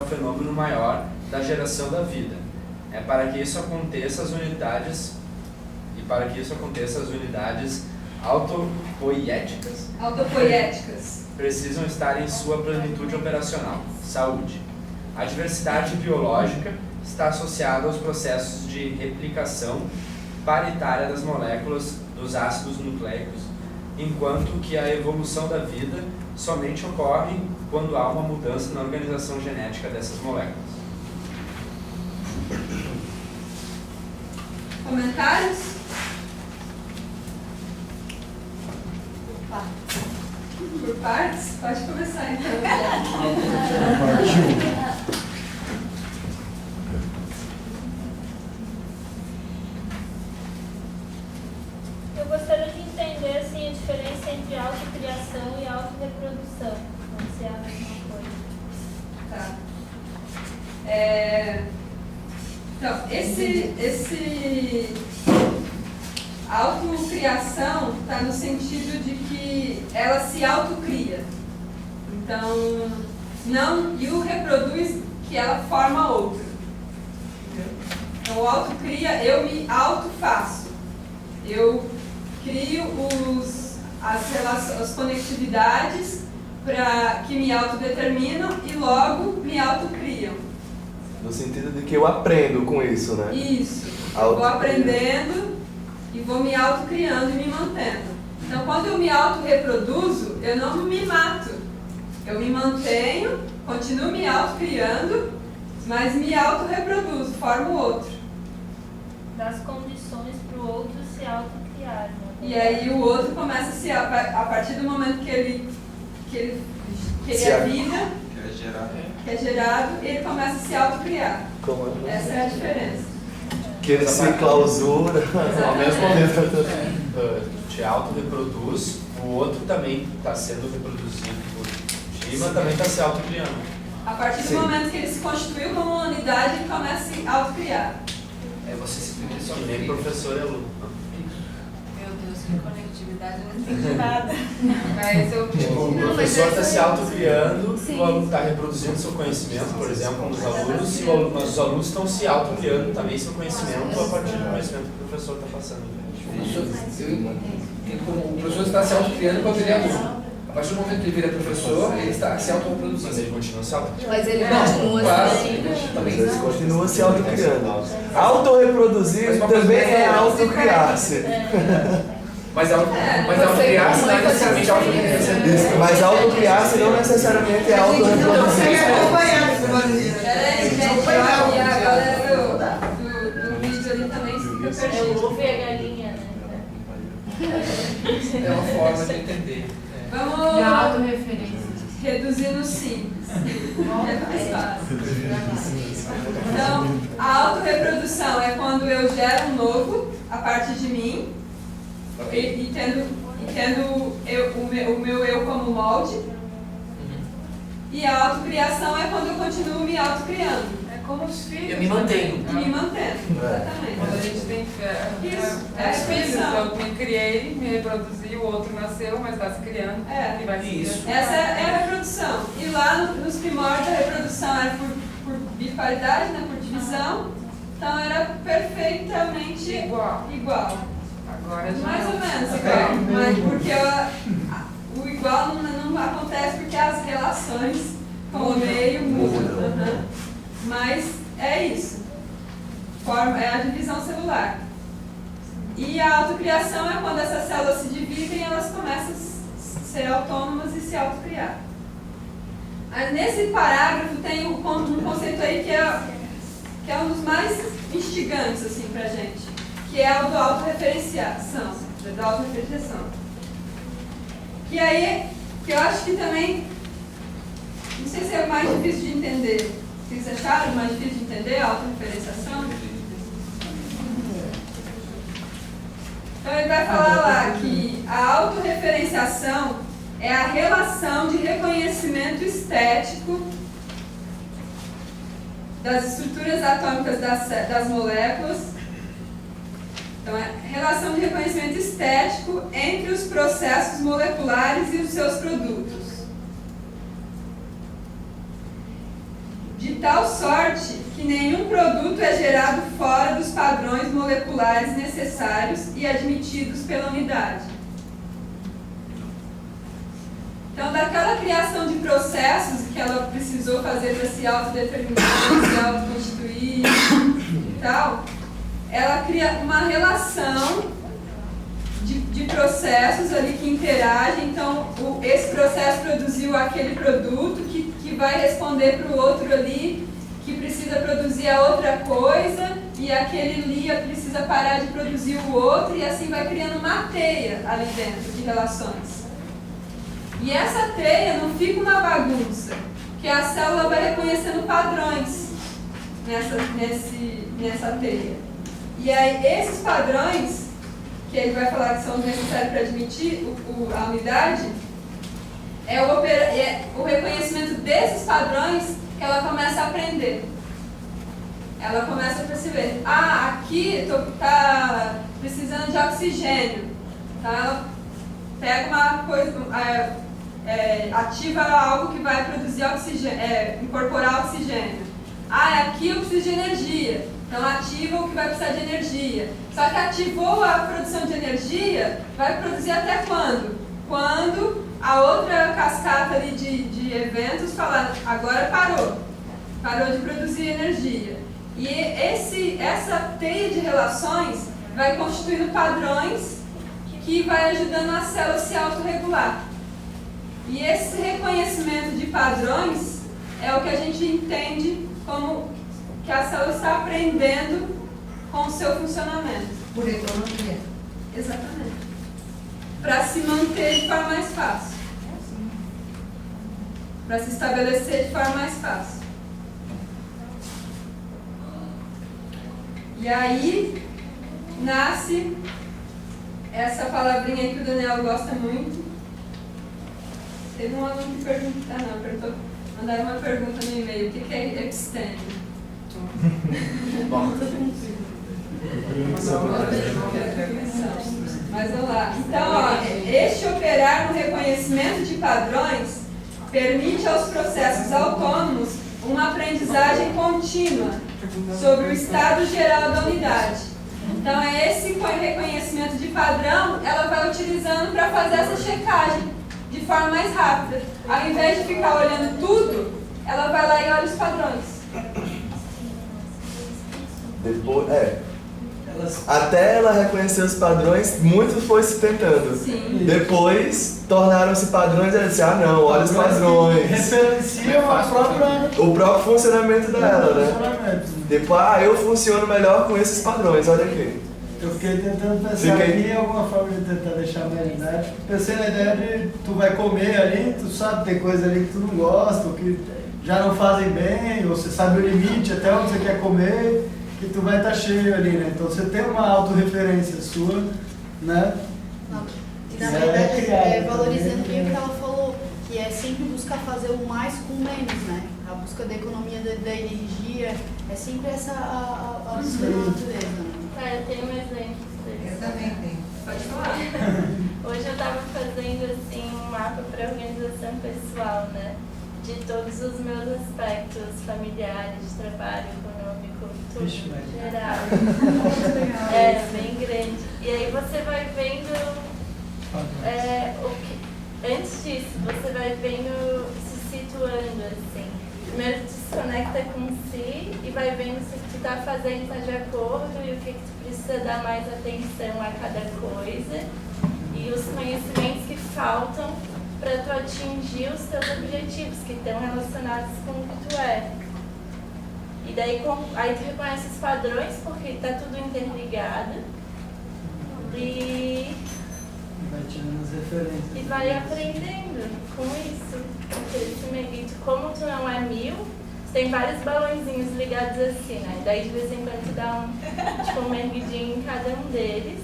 fenômeno maior da geração da vida. Para que isso aconteça, as unidades autopoiéticas precisam estar em sua plenitude operacional. Saúde. A diversidade biológica está associada aos processos de replicação paritária das moléculas dos ácidos nucleicos, enquanto que a evolução da vida somente ocorre quando há uma mudança na organização genética dessas moléculas. Comentários? Por partes? Pode começar então. Eu gostaria de entender assim, a diferença entre autocriação e autorreprodução. Não se é a mesma coisa. Tá. Então, esse autocriação está no sentido de que ela se autocria. Então, não, e o reproduz que ela forma outro. Então, o autocria, eu me autofaço. Eu crio as conectividades que me autodeterminam e logo me autocriam. No sentido de que eu aprendo com isso, né? Isso. Eu vou aprendendo e vou me autocriando e me mantendo. Então, quando eu me autorreproduzo, eu não me mato. Eu me mantenho, continuo me autocriando, mas me autorreproduzo, formo outro. Das condições para o outro se autocriar. Né? E aí o outro começa a se... A partir do momento que ele é vida, que é gerado, ele começa a se autocriar. Essa é a diferença. Que ele se clausura. Ao mesmo tempo te auto-reproduz, o outro também está sendo reproduzido por ti, mas também está se autocriando. A partir do momento que ele se constituiu como uma unidade, ele começa a se autocriar. Você se explica isso nem professor e aluno. Meu Deus, que conectividade, eu não entendi nada. Mas eu... O professor está se autocriando, o aluno está reproduzindo seu conhecimento, por exemplo, nos alunos, mas os alunos estão se autocriando também seu conhecimento a partir do conhecimento que o professor está passando. O professor está se autocriando quando ele é aluno. A partir do momento que ele vira professor, ele está se autoproduzindo. Mas ele continua se autocriando. Mas ele continua Mas ele continua se autocriando. Autorreproduzir também é autocriar-se. Mas autocriar-se não é necessariamente autocriar-se. Mas autocriar-se não necessariamente é autorreproduzir. Peraí, gente, e a galera do vídeo ali também fica É o perdido. ovo e a galinha, né? É uma forma de entender. Vamos autorreferência. reduzir no simples. É mais fácil. Então, a autorreprodução é quando eu gero um novo a partir de mim e tendo o meu eu como molde. E a autocriação é quando eu continuo me autocriando. É como os filhos. Eu me mantenho. E me mantendo, exatamente. Quando a gente tem Isso, é os filhos, expressão. eu me criei, me reproduzi, o outro nasceu, mas está se criando É. e vai se Isso. criando. Essa é a reprodução. E lá nos primórdios a reprodução era por biparidade, né, por divisão. Então era perfeitamente igual. Agora já Mais não. ou menos igual. Mas porque o igual não acontece porque as relações com o meio mudam. Uhum. Mas é isso. É a divisão celular. E a autocriação é quando essas células se dividem e elas começam a ser autônomas e se autocriar. Nesse parágrafo tem um conceito aí que é um dos mais instigantes assim, pra gente, que é o do autorreferenciação, da autorreferenciação. Que aí, que eu acho que também, não sei se é mais difícil de entender. Vocês acharam mais difícil de entender a autorreferenciação? Então ele vai falar lá que a autorreferenciação é a relação de reconhecimento estético das estruturas atômicas das moléculas. Então, é a relação de reconhecimento estético entre os processos moleculares e os seus produtos. De tal sorte que nenhum produto é gerado fora dos padrões moleculares necessários e admitidos pela unidade. Então, daquela criação de processos que ela precisou fazer para se autodeterminar, se autoconstituir e tal, ela cria uma relação de processos ali que interagem. Então, esse processo produziu aquele produto que vai responder para o outro ali, que precisa produzir a outra coisa, e aquele ali precisa parar de produzir o outro, e assim vai criando uma teia ali dentro de relações. E essa teia não fica uma bagunça, porque a célula vai reconhecendo padrões nessa teia. E aí, esses padrões, que ele vai falar que são necessários para admitir a unidade, é o reconhecimento desses padrões que ela começa a aprender. Ela começa a perceber, aqui está precisando de oxigênio. Então ela pega uma coisa, ativa algo que vai produzir oxigênio, incorporar oxigênio. Aqui eu preciso de energia. Então ativa o que vai precisar de energia. Só que ativou a produção de energia, vai produzir até quando? Quando a outra cascata ali de eventos falar, agora parou de produzir energia. E essa teia de relações vai constituindo padrões que vai ajudando a célula a se autorregular. E esse reconhecimento de padrões é o que a gente entende como que a célula está aprendendo com o seu funcionamento. Por economia. Exatamente. Para se manter de forma mais fácil. Para se estabelecer de forma mais fácil. E aí nasce essa palavrinha aí que o Daniel gosta muito. Teve um aluno que perguntou, mandaram uma pergunta no e-mail, o que é episteme? Mas vamos lá. Então, este operar no reconhecimento de padrões permite aos processos autônomos uma aprendizagem contínua sobre o estado geral da unidade. Então, esse reconhecimento de padrão, ela vai utilizando para fazer essa checagem de forma mais rápida. Ao invés de ficar olhando tudo, ela vai lá e olha os padrões. Depois, até ela reconhecer os padrões, muito foi se tentando. Sim. Depois tornaram-se padrões e ela disse, não, olha os padrões. Referenciam O próprio funcionamento dela, né? funcionamento. Depois, eu funciono melhor com esses padrões, olha aqui. Eu fiquei tentando pensar aqui em alguma forma de tentar deixar a realidade. Pensei na ideia de tu vai comer ali, tu sabe tem coisa ali que tu não gosta, ou que já não fazem bem, ou você sabe o limite até onde você quer comer, que tu vai estar cheio ali, né? Então você tem uma autorreferência sua, né? E na verdade, valorizando bem o que ela falou, que é sempre buscar fazer o mais com menos, né? A busca da economia da energia, é sempre essa a busca da natureza, né? Eu tenho um exemplo. Eu também tenho. Pode falar. Hoje eu estava fazendo assim, um mapa para organização pessoal, né? De todos os meus aspectos familiares, de trabalho, econômico, tudo em geral. É bem grande. E aí você vai vendo o que, antes disso, você vai vendo, se situando assim. Primeiro tu se conecta com si e vai vendo se o que tu está fazendo está de acordo e o que tu precisa dar mais atenção a cada coisa e os conhecimentos que faltam para tu atingir os teus objetivos que estão relacionados com o que tu é. E daí aí tu reconhece os padrões porque está tudo interligado e Vai tirando as referências. vai aprendendo com isso, com crescimento. E como tu não é 1000, tu tem vários balãozinhos ligados assim, né? Daí de vez em quando tu dá um mergulhinho em cada um deles.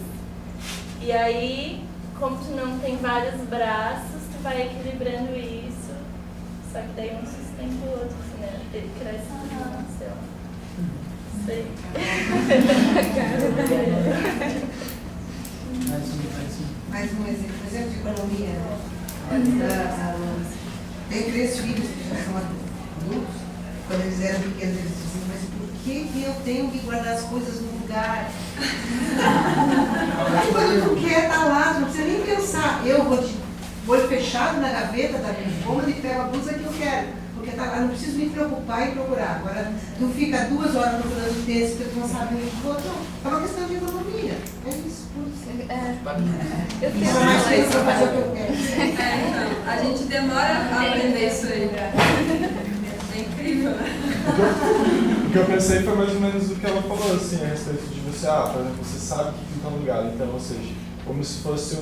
E aí, como tu não tem vários braços, tu vai equilibrando isso. Só que daí um sustenta o outro, né? Ele cresce tudo no céu. Isso aí. Mais um exemplo de economia. Tenho 3 filhos que já são adultos Quando eles eram pequenos, eles diziam, mas por que eu tenho que guardar as coisas no lugar? Aí quando tu quer, tá lá, tu não precisa nem pensar. Eu vou de olho fechado na gaveta da minha cômoda e pego a blusa que eu quero. Porque tá lá, não preciso me preocupar e procurar. Agora, tu fica 2 horas procurando texto que tu não sabe onde botou. É uma questão de economia. É isso. Eu Isso é mais tenho coisa pra fazer o que eu quero. Então, a gente demora a aprender isso aí. É incrível, né? O que eu pensei foi mais ou menos o que ela falou, assim, a respeito de você, por exemplo, você sabe que fica no lugar, então, ou seja, como se fosse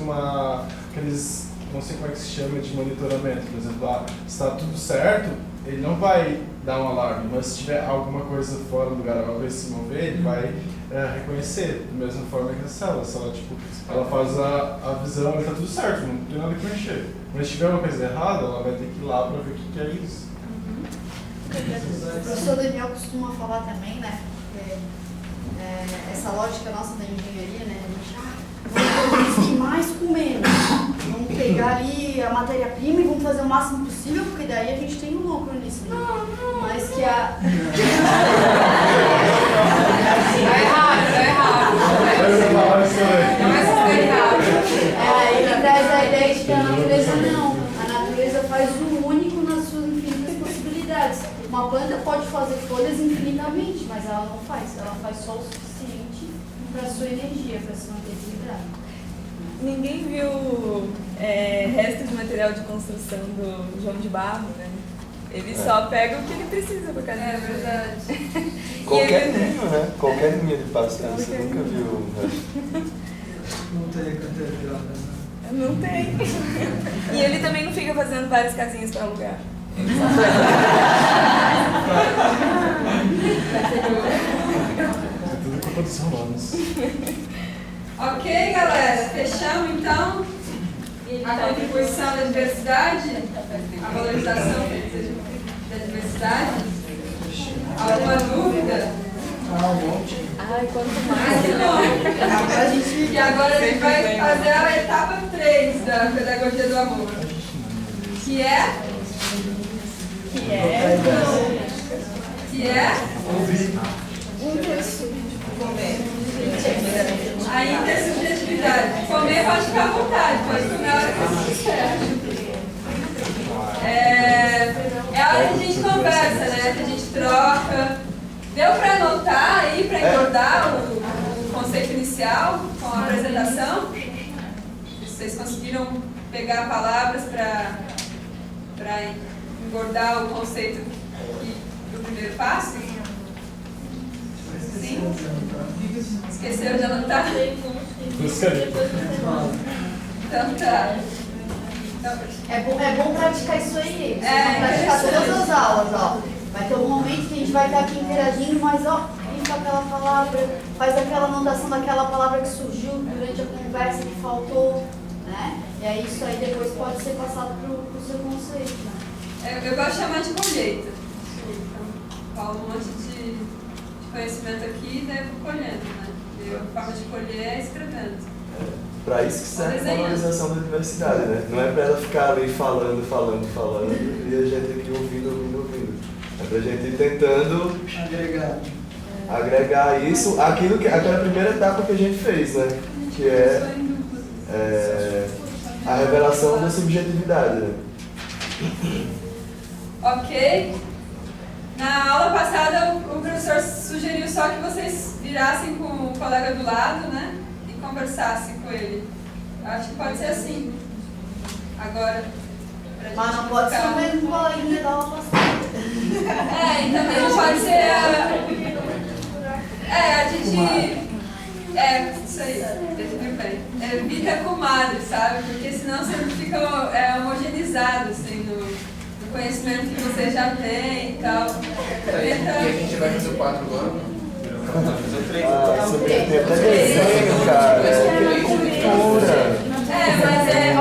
aqueles, não sei como é que se chama, de monitoramento, por exemplo, se está tudo certo, ele não vai dar um alarme, mas se tiver alguma coisa fora do lugar, alguma coisa se mover, ele vai reconhecer, da mesma forma que a célula, se ela, tipo, ela faz a visão, está tudo certo, não tem nada que mexer, mas se tiver uma coisa errada, ela vai ter que ir lá para ver o que é isso. O professor Daniel costuma falar também, né? Essa lógica nossa da engenharia, né? A gente, vamos produzir mais com menos. Vamos pegar ali a matéria-prima e vamos fazer o máximo possível, porque daí a gente tem um lucro nisso. Né? Mas que a... Tá errado. Não é sustentável. Ele traz a ideia de que a natureza não. A natureza faz o único nas suas infinitas possibilidades. Uma planta pode fazer folhas infinitamente, mas ela não faz. Ela faz só o suficiente para a sua energia, para se manter equilibrada. Ninguém viu resto de material de construção do João de Barro, né? Ele só pega o que ele precisa por causa É verdade. Qualquer linha, né? Qualquer linha de passeio, você nunca viu o resto. Não tem canteiro de obra, né? Não tem. E ele também não fica fazendo várias casinhas para alugar. Ele só É tudo culpa dos romanos. Ok, galera? Fechamos então a contribuição da diversidade, a valorização da diversidade. Alguma dúvida? Ai, quanto mais. E agora a gente vai fazer a etapa 3 da pedagogia do amor. Que é? A intersubjetividade. Comer pode ficar à vontade, pode comer a hora que você quiser. É a hora que a gente conversa, né? Que a gente troca. Deu para anotar aí, para engordar o conceito inicial com a apresentação? Vocês conseguiram pegar palavras para engordar o conceito do primeiro passo? Sim? Esqueceram de anotar? Então tá. É bom praticar isso aí. Praticar todas as aulas, ó. Vai ter um momento que a gente vai estar aqui interagindo, mas ó, entra aquela palavra, faz aquela anotação daquela palavra que surgiu durante a conversa que faltou, né? E aí isso aí depois pode ser passado pro seu conceito, né? Eu gosto de chamar de colheita. Então, falo um monte de conhecimento aqui e daí eu vou colhendo, né? E a forma de colher é escrevendo. Para isso que serve a valorização da diversidade, né? Não é para ela ficar ali falando e a gente aqui ouvindo. É para a gente ir tentando agregar isso, aquela primeira etapa que a gente fez, né? Que é a revelação da subjetividade, né? Ok? Na aula passada o professor sugeriu só que vocês virassem com o colega do lado, né? E conversassem com ele. Acho que pode ser assim. Agora, mas não pode ser o mesmo coleguinha da aula passada. E também não pode ser a gente... isso aí, tudo bem. Evita comadre, sabe? Porque senão você fica homogeneizado, assim, no conhecimento que você já tem e tal. E a gente vai fazer o 4 agora? Tem até desenho, cara. Cultura.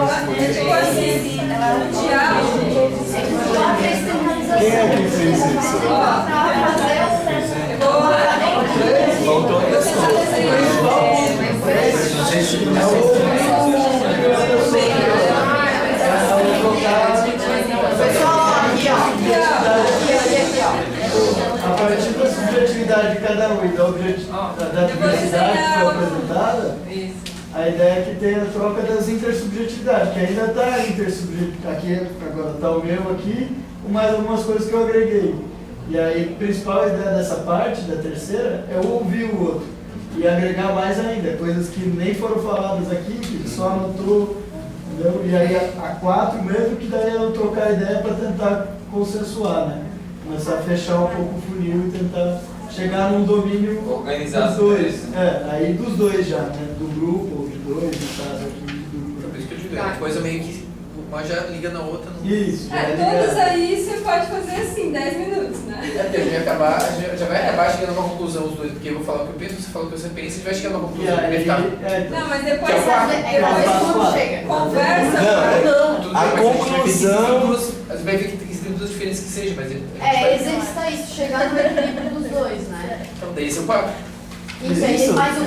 Mas tipo assim, o diálogo. Quem é que fez isso? Voltou Pessoal, aqui ó. subjetividade de cada um e da diversidade que foi apresentada, a ideia é que tenha a troca das intersubjetividades, que ainda está intersubjetividade. Aqui, agora está o meu aqui, com mais algumas coisas que eu agreguei. E aí, a principal ideia dessa parte, da terceira, é ouvir o outro. E agregar mais ainda, coisas que nem foram faladas aqui, que só anotou, entendeu? E aí a 4 mesmo, que daí eu trocar a ideia para tentar consensuar, né? Começar a fechar um pouco o funil e tentar chegar num domínio organizado dos dois. Aí dos dois já, né? Do grupo, ou de dois, no caso aqui do grupo. Por isso que eu digo, é uma coisa meio que uma já liga na outra. Não... Isso. Todos aí você pode fazer assim, 10 minutos, né? Porque a gente já vai acabar chegando a uma conclusão os dois, porque eu vou falar o que eu penso, você fala o que você pensa, a gente vai chegando a uma conclusão. Não, mas depois quando chega. Conversa. Não, a conclusão. Você vai ver que tem duas diferenças que seja, mas... Exercitar isso, chegar no equilíbrio dos dois, né? Então daí esse é o 4. Isso, mas o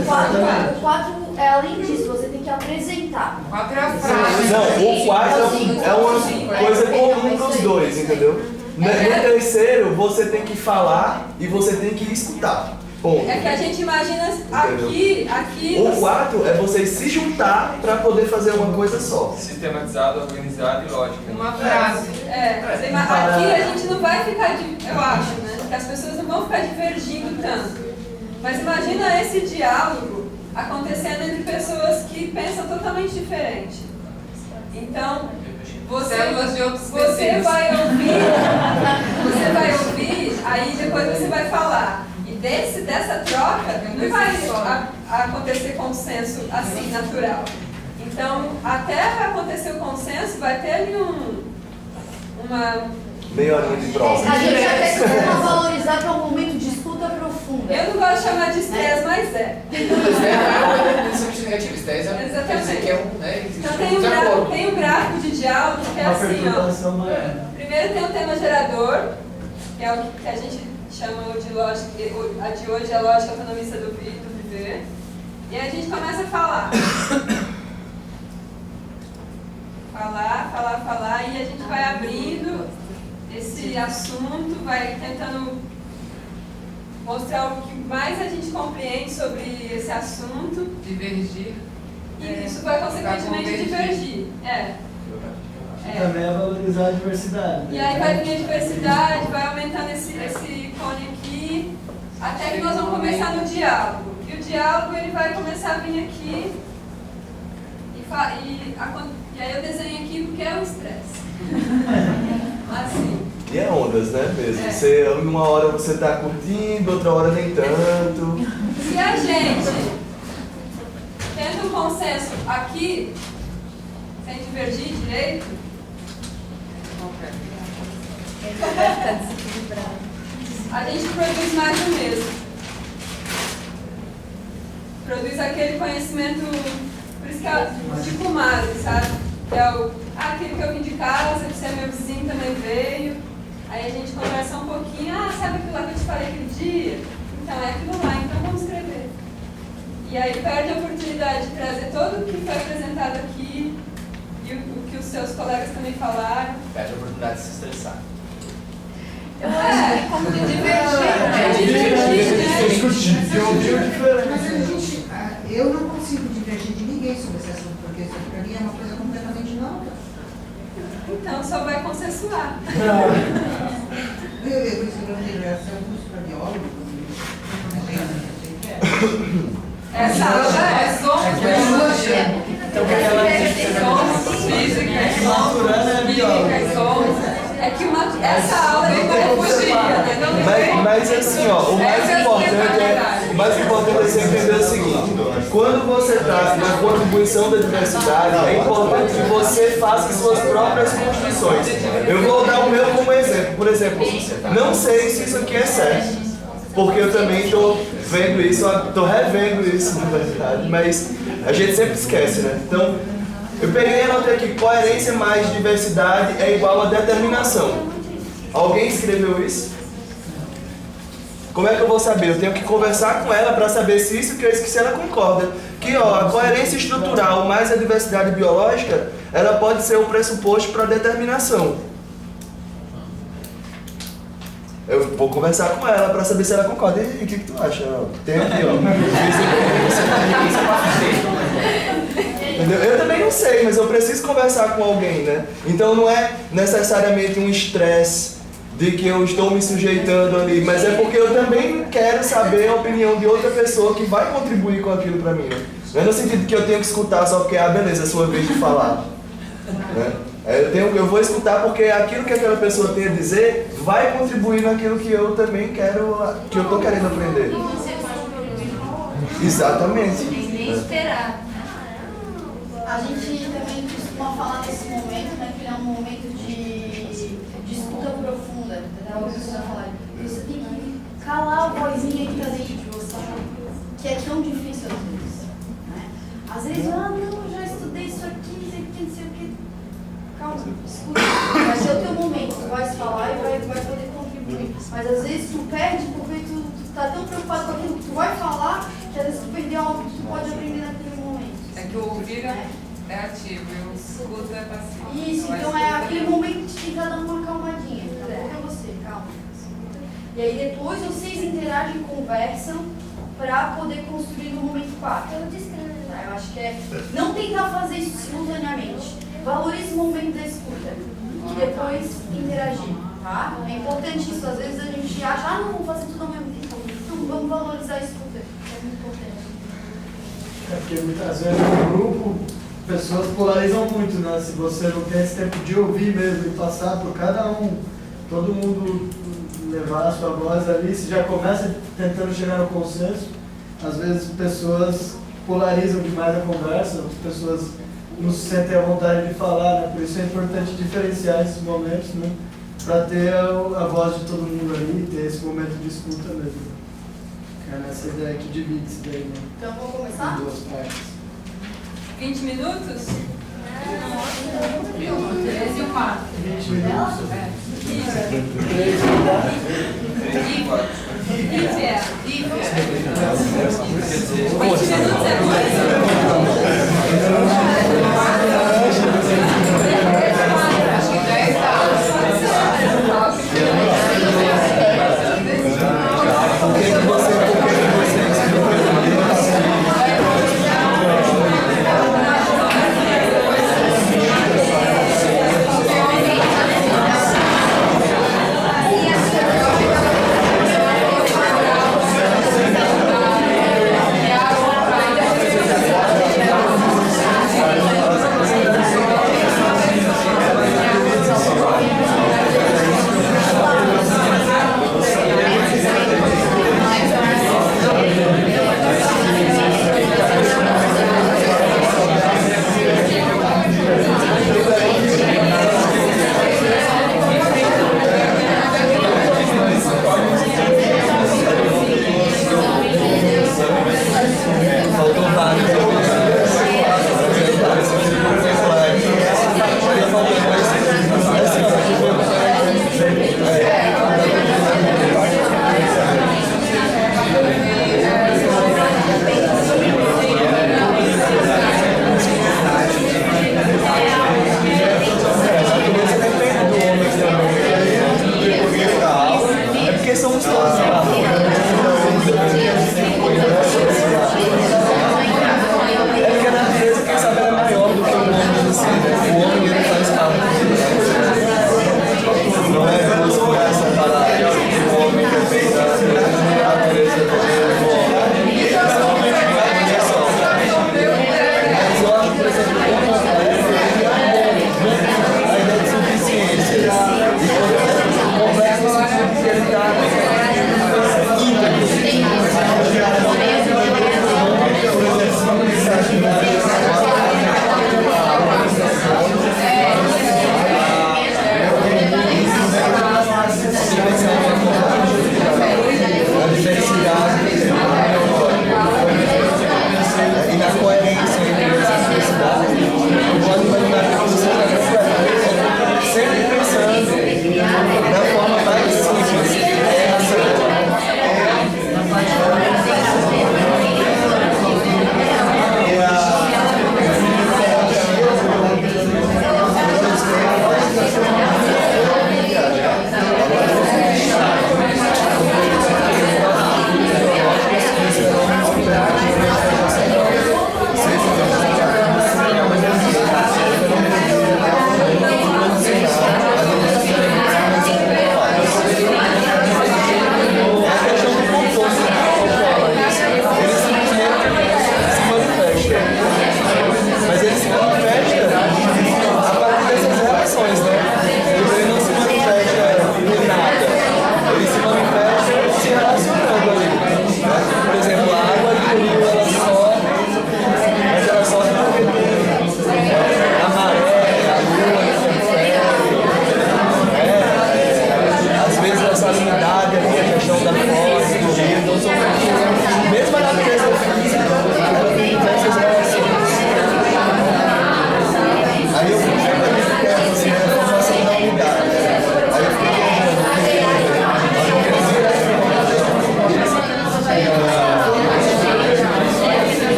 4 é além disso, você tem que apresentar. O 4 é a frase. Não, o 4 é uma coisa comum dos dois, entendeu? No terceiro, você tem que falar e você tem que escutar. Ponto. É que a gente imagina aqui... O 4 é vocês se juntar para poder fazer uma coisa só. Sistematizado, organizado e lógico. Uma frase. Aqui a gente não vai ficar, eu acho, né? Que as pessoas não vão ficar divergindo tanto. Mas imagina esse diálogo acontecendo entre pessoas que pensam totalmente diferente. Então, você vai ouvir, aí depois você vai falar. E dessa troca não vai acontecer consenso assim, natural. Então, até acontecer o consenso, vai ter ali uma... Meia horinha de prova. A gente até costuma valorizar para um momento de escuta profunda. Eu não gosto de chamar de estresse, mas é. Exatamente. Então tem um gráfico de diálogo que é assim, ó. Primeiro tem o tema gerador, que é o que a gente chama de lógica, a de hoje é a lógica autonomista do viver. E aí a gente começa a falar. Falar, e a gente vai abrindo esse assunto, vai tentando mostrar o que mais a gente compreende sobre esse assunto. Divergir. E isso vai consequentemente divergir. Também é valorizar a diversidade. E aí vai vir a diversidade, vai aumentando esse cone aqui, até que nós vamos começar no diálogo. E o diálogo ele vai começar a vir aqui, e aí eu desenho aqui porque é o estresse. Assim. E é ondas, né, mesmo? Você, uma hora você tá curtindo, outra hora nem tanto. Se a gente tendo um consenso aqui, sem divergir direito, a gente produz mais do mesmo. Produz aquele conhecimento, por isso que é tipo Mari, sabe? Que é aquele que eu vim de casa, que você é meu vizinho, também veio. Aí a gente conversa um pouquinho, sabe aquilo lá que eu te falei aquele dia? Então é aquilo lá, então vamos escrever. E aí perde a oportunidade de trazer todo o que foi apresentado aqui e o que os seus colegas também falaram. Perde a oportunidade de se estressar. Eu acho que como de Discutir. Mas eu não consigo divergir de ninguém sobre esse assunto, porque isso para mim é uma coisa completamente nova. Então só vai consensuar. Eu ser um curso para biólogo. Essa aula é biologia. Então, física, é que essa aula é uma refugia. Mas assim, ó, o mais importante é você entender o seguinte: quando você traz na contribuição da diversidade, é importante que você faça suas próprias construções. Eu vou dar o meu como exemplo. Por exemplo, não sei se isso aqui é certo, porque eu também estou vendo isso, estou revendo isso na verdade, mas a gente sempre esquece, né? Então, eu peguei e anotei aqui: coerência mais diversidade é igual a determinação. Alguém escreveu isso? Como é que eu vou saber? Eu tenho que conversar com ela para saber se isso que eu esqueci ela concorda. Que a coerência estrutural mais a diversidade biológica, ela pode ser o pressuposto para a determinação. Eu vou conversar com ela pra saber se ela concorda. E aí, o que tu acha? Tem aqui, ó. Entendeu? Eu também não sei, mas eu preciso conversar com alguém, né? Então não é necessariamente um estresse de que eu estou me sujeitando ali, mas é porque eu também quero saber a opinião de outra pessoa que vai contribuir com aquilo pra mim, né? Não é no sentido que eu tenho que escutar só porque, beleza, é a sua vez de falar, né? Eu vou escutar porque aquilo que aquela pessoa tem a dizer vai contribuir naquilo que eu também quero, que eu tô querendo aprender. E você pode contribuir. Exatamente. Nem esperar. A gente também costuma falar nesse momento, né, que é um momento de escuta profunda, entendeu? Você vai falar, você tem que calar a vozinha que está dentro de você, que é tão difícil às vezes, né? Às vezes, não, eu já estudei isso aqui, não sei o que. Calma, escuta. Vai ser o teu momento, tu vai falar e vai poder contribuir. Mas às vezes tu perde porque tu tá tão preocupado com aquilo que tu vai falar, que às vezes tu perdeu algo que tu pode aprender naquele momento. É que o ouvir é ativo e o escuta é passivo. Isso, então é aquele momento de tentar dar uma calmadinha. Tá bom pra você, calma. E aí depois vocês interagem, conversam para poder construir no momento 4. Tá? Eu acho que é não tentar fazer isso simultaneamente. Valorize o momento da escuta e depois interagir. Tá? É importante isso. Às vezes a gente acha, não, vamos fazer tudo ao mesmo tempo. Não, vamos valorizar a escuta. É muito importante. É porque muitas vezes no grupo pessoas polarizam muito, né? Se você não tem esse tempo de ouvir mesmo e passar por cada um, todo mundo levar a sua voz ali, se já começa tentando chegar no consenso, às vezes pessoas polarizam demais a conversa, outras pessoas não se sentem à vontade de falar, né? Por isso é importante diferenciar esses momentos, né? Para ter a voz de todo mundo ali, ter esse momento de escuta mesmo. É nessa ideia que divide isso daí, né? Então vamos começar? Em duas partes. 20 minutos? 13 e 4. 20 minutos. Lívia. 20 minutos é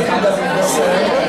cada função.